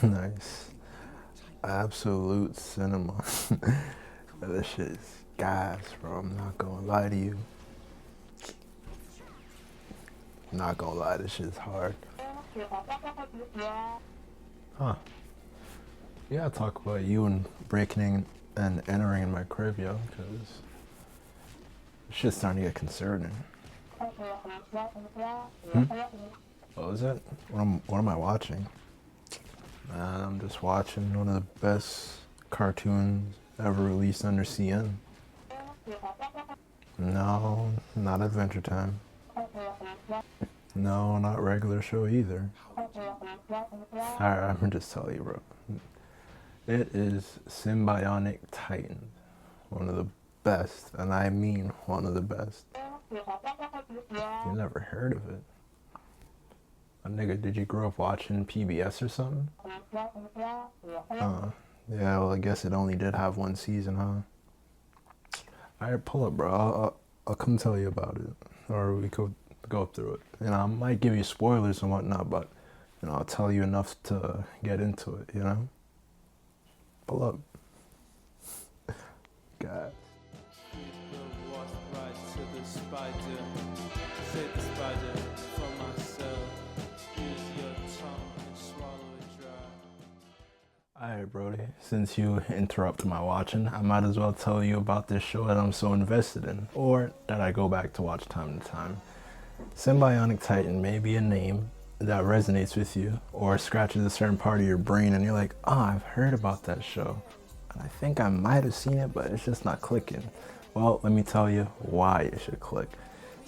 Nice. Absolute cinema. This shit is gas, bro. I'm not gonna lie to you. I'm not gonna lie, this shit's hard. Huh. You gotta talk about you and breaking in and entering in my crib, yo, because shit's starting to get concerning. Hmm? What was it? What am I watching? I'm just watching one of the best cartoons ever released under CN. No, not Adventure Time. No, not regular show either. Alright, I'm just telling you, bro. It is Symbionic Titans. One of the best, and I mean one of the best. You never heard of it? Nigga, did you grow up watching PBS or something? Yeah, well, I guess it only did have one season, huh? Alright, pull up, bro. I'll come tell you about it. Or we could go through it. You know, I might give you spoilers and whatnot, but, you know, I'll tell you enough to get into it, you know? Pull up. God. Alright, Brody, since you interrupt my watching, I might as well tell you about this show that I'm so invested in, or that I go back to watch time to time. Symbionic Titan may be a name that resonates with you, or scratches a certain part of your brain and you're like, oh, I've heard about that show. And I think I might have seen it, but it's just not clicking. Well, let me tell you why it should click.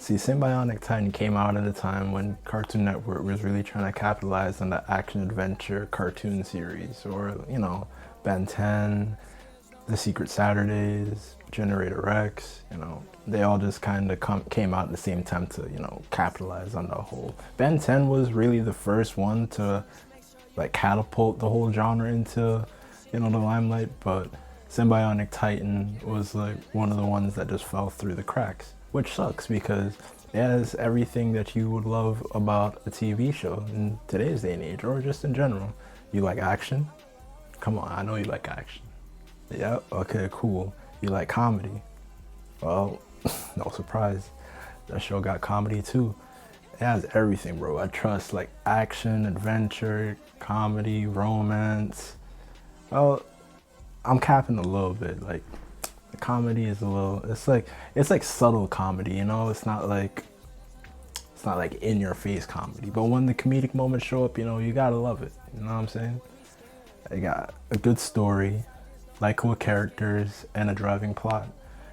See, Symbionic Titan came out at a time when Cartoon Network was really trying to capitalize on the action-adventure cartoon series, or, you know, Ben 10, The Secret Saturdays, Generator Rex, you know, they all just kind of came out at the same time to, you know, capitalize on the whole. Ben 10 was really the first one to, like, catapult the whole genre into, you know, the limelight, but Symbionic Titan was, like, one of the ones that just fell through the cracks. Which sucks because it has everything that you would love about a TV show in today's day and age, or just in general. You like action? Come on, I know you like action. Yeah, okay, cool. You like comedy? Well, no surprise. That show got comedy too. It has everything, bro. I trust, like, action, adventure, comedy, romance. Well, I'm capping a little bit, like, the comedy is a little, it's like subtle comedy, you know? It's not like in your face comedy, but when the comedic moments show up, you know, you gotta love it, you know what I'm saying? They got a good story, likable characters, and a driving plot.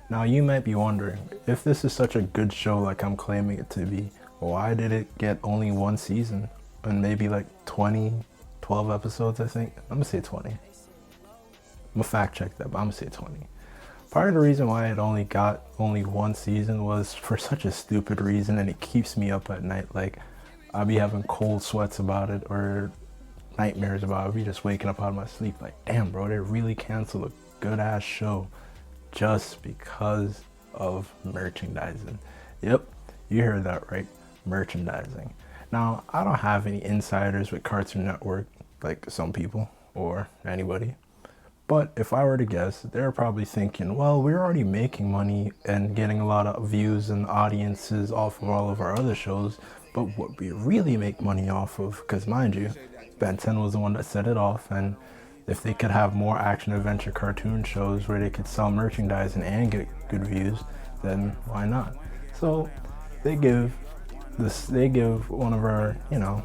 Now you might be wondering, if this is such a good show like I'm claiming it to be, why did it get only one season and maybe like 12 episodes, I think? I'm gonna say 20. I'm gonna fact check that, but I'm gonna say 20. Part of the reason why it only got one season was for such a stupid reason, and it keeps me up at night. Like, I'll be having cold sweats about it, or nightmares about it. I'll be just waking up out of my sleep like, damn, bro, they really canceled a good ass show just because of merchandising. Yep, you heard that right, merchandising. Now, I don't have any insiders with Cartoon Network like some people or anybody. But if I were to guess, they're probably thinking, well, we're already making money and getting a lot of views and audiences off of all of our other shows. But what we really make money off of, because mind you, Ben 10 was the one that set it off. And if they could have more action adventure cartoon shows where they could sell merchandise and get good views, then why not? So they give one of our, you know,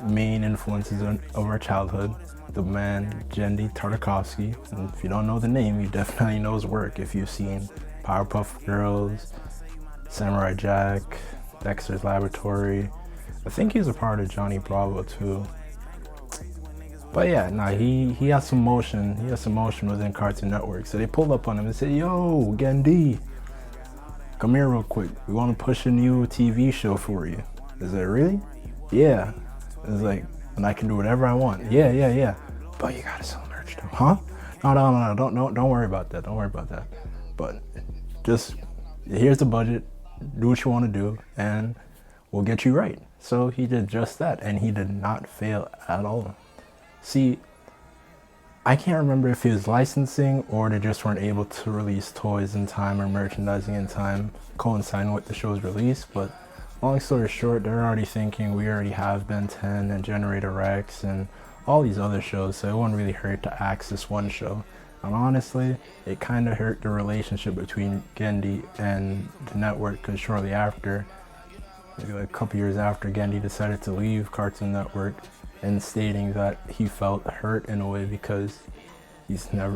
main influences of our childhood, the man Genndy Tartakovsky. And if you don't know the name, you definitely know his work if you've seen Powerpuff Girls, Samurai Jack, Dexter's Laboratory. I think he's a part of Johnny Bravo too. But yeah, nah, he has some motion. He has some motion within Cartoon Network. So they pulled up on him and said, yo, Genndy, come here real quick. We want to push a new TV show for you. Is it really? Yeah. It's like, and I can do whatever I want. Yeah. But you gotta sell merch though, huh? No, don't worry about that. Don't worry about that. But just, here's the budget. Do what you want to do, and we'll get you right. So he did just that, and he did not fail at all. See, I can't remember if it was licensing or they just weren't able to release toys in time or merchandising in time coinciding with the show's release, but long story short, they're already thinking we already have Ben 10 and Generator Rex and all these other shows, so it wouldn't really hurt to axe this one show. And honestly, it kind of hurt the relationship between Gendy and the network, because shortly after, maybe like a couple years after, Gendy decided to leave Cartoon Network and stating that he felt hurt in a way because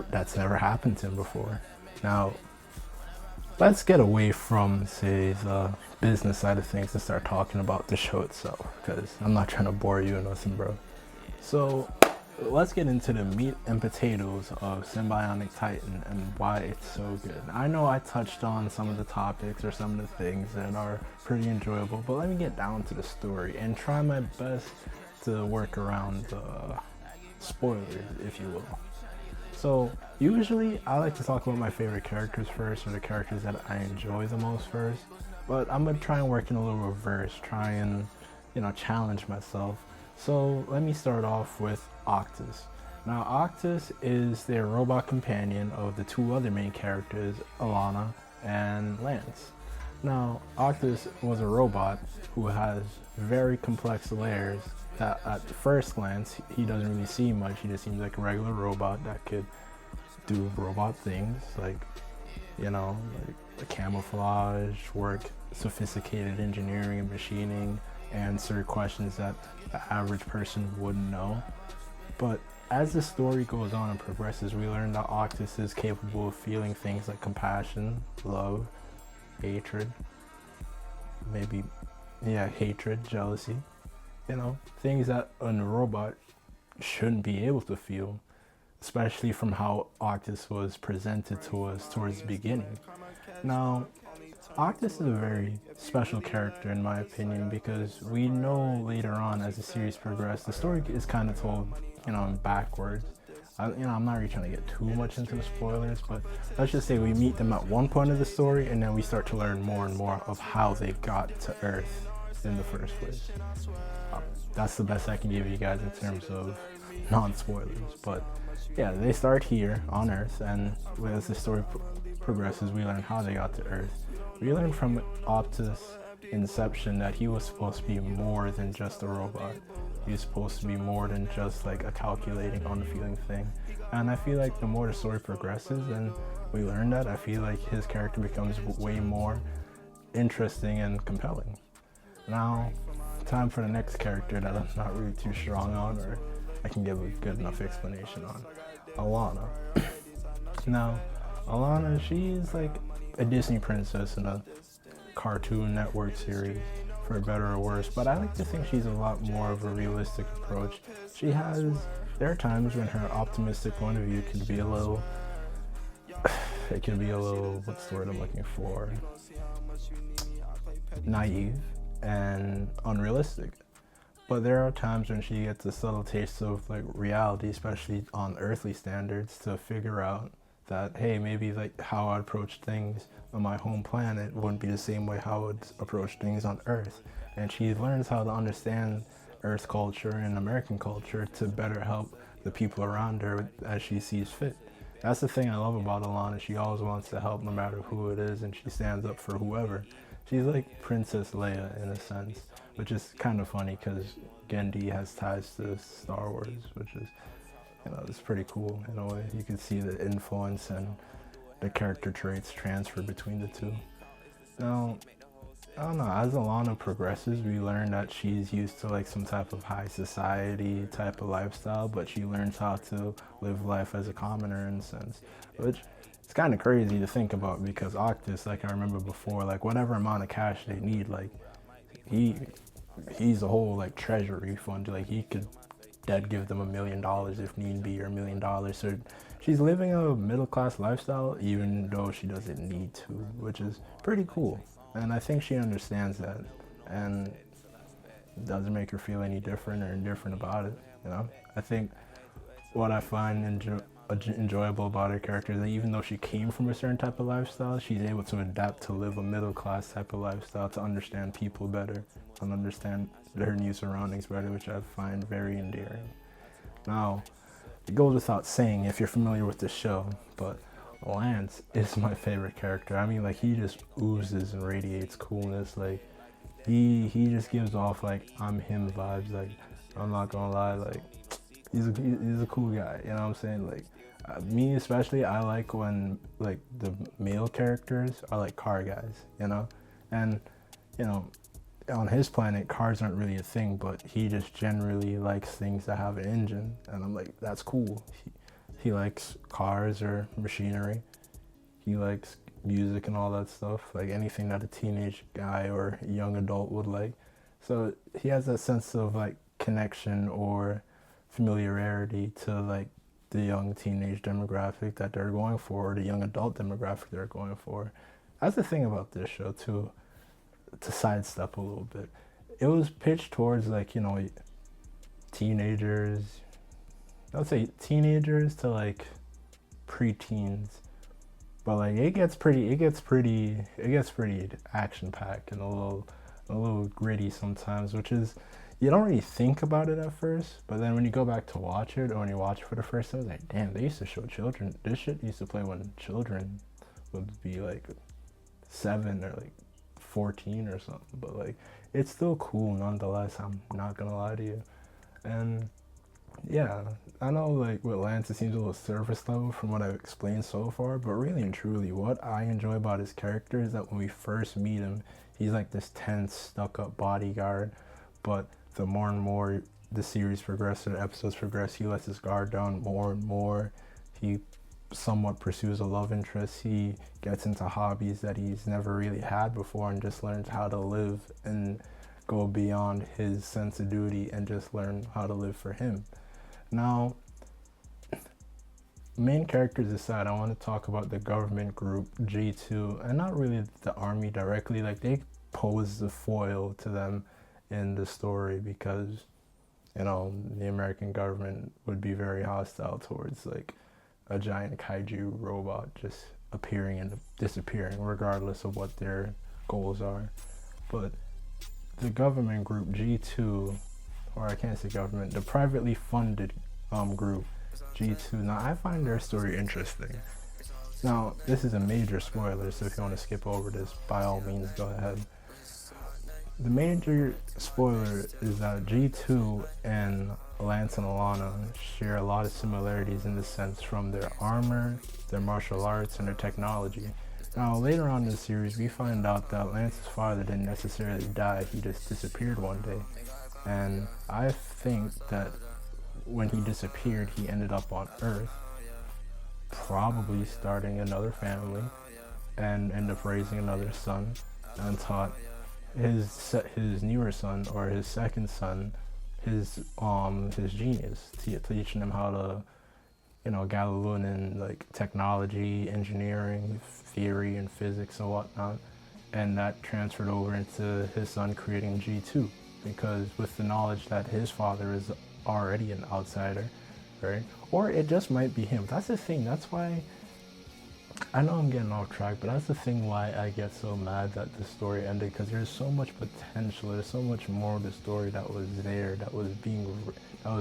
that's never happened to him before. Now, let's get away from, say, the business side of things and start talking about the show itself, because I'm not trying to bore you or nothing, bro. So let's get into the meat and potatoes of Symbionic Titan and why it's so good. I know I touched on some of the topics or some of the things that are pretty enjoyable, but let me get down to the story and try my best to work around the spoilers, if you will. So usually I like to talk about my favorite characters first, or the characters that I enjoy the most first, but I'm gonna try and work in a little reverse, try and challenge myself. So let me start off with Octus. Now Octus is their robot companion of the two other main characters, Alana and Lance. Now Octus was a robot who has very complex layers that at first glance he doesn't really seem much. He just seems like a regular robot that could do robot things like camouflage, work sophisticated engineering and machining, answer questions that the average person wouldn't know. But as the story goes on and progresses, we learn that Octus is capable of feeling things like compassion, love, hatred, hatred, jealousy, things that a robot shouldn't be able to feel, especially from how Octus was presented to us towards the beginning. Now, Octus is a very special character in my opinion, because we know later on as the series progresses, the story is kind of told, backwards. I'm not really trying to get too much into the spoilers, but let's just say we meet them at one point of the story, and then we start to learn more and more of how they got to Earth in the first place. That's the best I can give you guys in terms of non-spoilers, but yeah, they start here on Earth, and as the story progresses, we learn how they got to Earth. We learn from Octus' inception that he was supposed to be more than just a robot. He was supposed to be more than just like a calculating, unfeeling thing. And I feel like the more the story progresses and we learn that, I feel like his character becomes way more interesting and compelling. Now, time for the next character that I'm not really too strong on, or I can give a good enough explanation on. Alana. Now, Alana, she's like a Disney princess in a Cartoon Network series, for better or worse, but I like to think she's a lot more of a realistic approach. There are times when her optimistic point of view can be a little, what's the word I'm looking for? Naive and unrealistic. But there are times when she gets a subtle taste of like reality, especially on earthly standards, to figure out that, hey, maybe like how I approach things on my home planet wouldn't be the same way how I would approach things on Earth. And she learns how to understand Earth culture and American culture to better help the people around her as she sees fit. That's the thing I love about Alana. She always wants to help no matter who it is, and she stands up for whoever. She's like Princess Leia in a sense, which is kind of funny because Gendy has ties to Star Wars, which is, it's pretty cool in a way. You can see the influence and the character traits transfer between the two. Now, I don't know, as Alana progresses, we learn that she's used to like some type of high society type of lifestyle, but she learns how to live life as a commoner in a sense, which it's kind of crazy to think about, because Octus, like I remember before, like whatever amount of cash they need, like he's a whole like treasury fund. Like he could dead give them $1 million if need be, or $1 million. So she's living a middle class lifestyle even though she doesn't need to, which is pretty cool. And I think she understands that, and it doesn't make her feel any different or indifferent about it. I think what I find enjoyable about her character is that even though she came from a certain type of lifestyle, she's able to adapt to live a middle class type of lifestyle, to understand people better, and understand her new surroundings better, which I find very endearing. Now, it goes without saying if you're familiar with the show, but Lance is my favorite character. I mean, like, he just oozes and radiates coolness. Like, he just gives off like I'm him vibes. Like, I'm not gonna lie, like he's a cool guy. You know what I'm saying? Like, me especially, I like when like the male characters are like car guys. You know, and you know, on his planet, cars aren't really a thing, but he just generally likes things that have an engine, and I'm like, that's cool. He likes cars or machinery. He likes music and all that stuff, like anything that a teenage guy or a young adult would like. So he has that sense of like connection or familiarity to like the young teenage demographic that they're going for, or the young adult demographic they're going for. That's the thing about this show too, to sidestep a little bit. It was pitched towards like, you know, teenagers, I would say teenagers to like preteens, but like it gets pretty action packed and a little gritty sometimes, which is, you don't really think about it at first, but then when you go back to watch it, or when you watch it for the first time, it's like, damn, they used to show children. This shit used to play when children would be like 7 or like 14 or something, but like it's still cool nonetheless. I'm not gonna lie to you. And yeah, I know like with Lance it seems a little surface level from what I've explained so far, but really and truly what I enjoy about his character is that when we first meet him, he's like this tense, stuck-up bodyguard, but the more and more the series progresses, the episodes progress, he lets his guard down more and more. He somewhat pursues a love interest. He gets into hobbies that he's never really had before and just learns how to live and go beyond his sense of duty and just learn how to live for him. Now, main characters aside, I want to talk about the government group G2, and not really the army directly. Like, they pose the foil to them in the story because, you know, the American government would be very hostile towards like a giant kaiju robot just appearing and disappearing regardless of what their goals are. But the government group G2, or I can't say government, the privately funded group G2, now I find their story interesting. Now, this is a major spoiler, so if you want to skip over this, by all means go ahead. The major spoiler is that G2 and Lance and Alana share a lot of similarities in this sense, from their armor, their martial arts, and their technology. Now, later on in the series, we find out that Lance's father didn't necessarily die, he just disappeared one day. And I think that when he disappeared, he ended up on Earth, probably starting another family, and ended up raising another son, and taught his newer son, or his second son, his genius, teaching him how to, you know, Galilean like technology, engineering, theory, and physics and whatnot, and that transferred over into his son creating G2, because with the knowledge that his father is already an outsider, right? Or it just might be him. That's the thing. That's why I know I'm getting off track, but that's the thing why I get so mad that the story ended, because there's so much potential. There's so much more of the story that was there, that was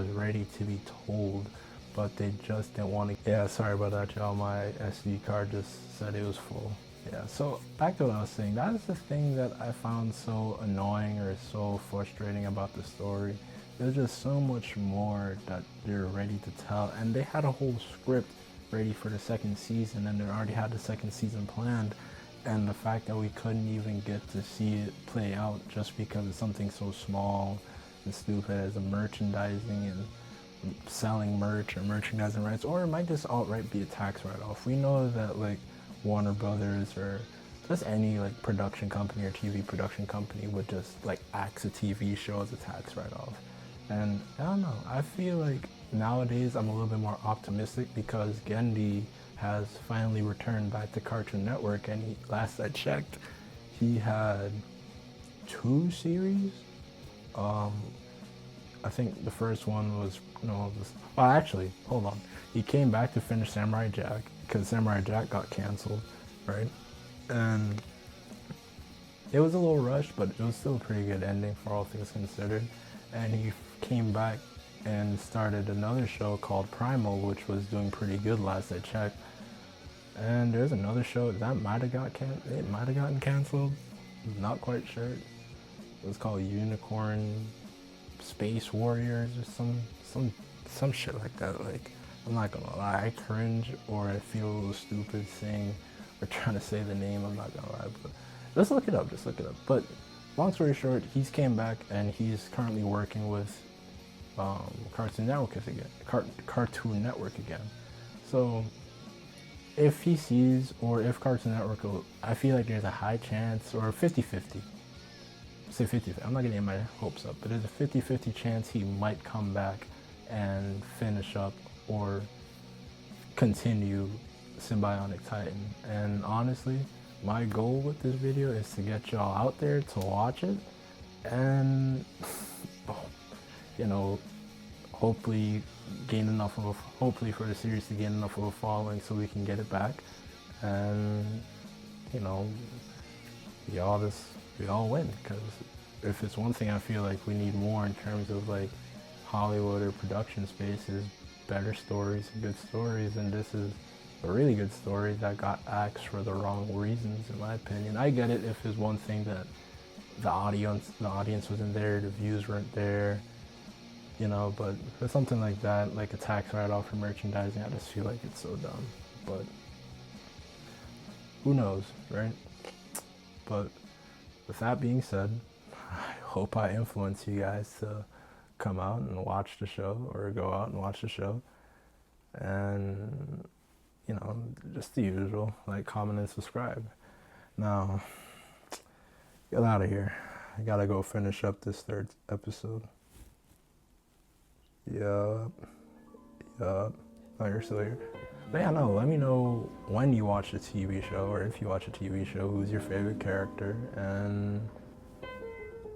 ready to be told, but they just didn't want to. Yeah, sorry about that, y'all. My SD card just said it was full. Yeah, so back to what I was saying. That is the thing that I found so annoying or so frustrating about the story. There's just so much more that they're ready to tell, and they had a whole script ready for the second season, and they already had the second season planned, and the fact that we couldn't even get to see it play out just because of something so small and stupid as a merchandising and selling merch or merchandising rights, or it might just outright be a tax write-off. We know that like Warner Brothers or just any like production company or TV production company would just like axe a TV show as a tax write-off. And I don't know, I feel like nowadays I'm a little bit more optimistic because Gendy has finally returned back to Cartoon Network, and last I checked, he had 2 series. I think the first one was, well, actually, hold on. He came back to finish Samurai Jack because Samurai Jack got canceled, right? And it was a little rushed, but it was still a pretty good ending for all things considered. And he came back and started another show called Primal, which was doing pretty good last I checked. And there's another show that might have gotten canceled. Not quite sure. It was called Unicorn Space Warriors or some shit like that. Like, I'm not gonna lie, I cringe or I feel a little stupid saying or trying to say the name. I'm not gonna lie, but just look it up. But long story short, he's came back and he's currently working with Cartoon Network again. So if he sees, or if Cartoon Network, I feel like there's a high chance, or 50-50. Say 50, I'm not getting my hopes up, but there's a 50-50 chance he might come back and finish up or continue Symbionic Titan. And honestly, my goal with this video is to get y'all out there to watch it and, hopefully for the series to gain enough of a following so we can get it back, and we all win. Because if it's one thing I feel like we need more in terms of like Hollywood or production space is better stories and good stories, and this is a really good story that got axed for the wrong reasons, in my opinion. I get it if it's one thing that the audience wasn't there, the views weren't there, but for something like that, like a tax write-off for merchandising, I just feel like it's so dumb. But who knows, right? But with that being said, I hope I influence you guys to come out and watch the show, or go out and watch the show. And, just the usual, like, comment, and subscribe. Now, get out of here. I gotta go finish up this third episode. Yup. Oh, you're still here. But yeah, no, let me know when you watch a TV show, or if you watch a TV show, who's your favorite character, and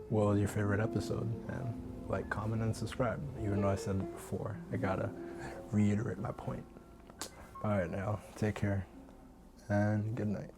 what was your favorite episode? And like, comment, and subscribe. Even though I said it before, I gotta reiterate my point. Alright, now, take care, and good night.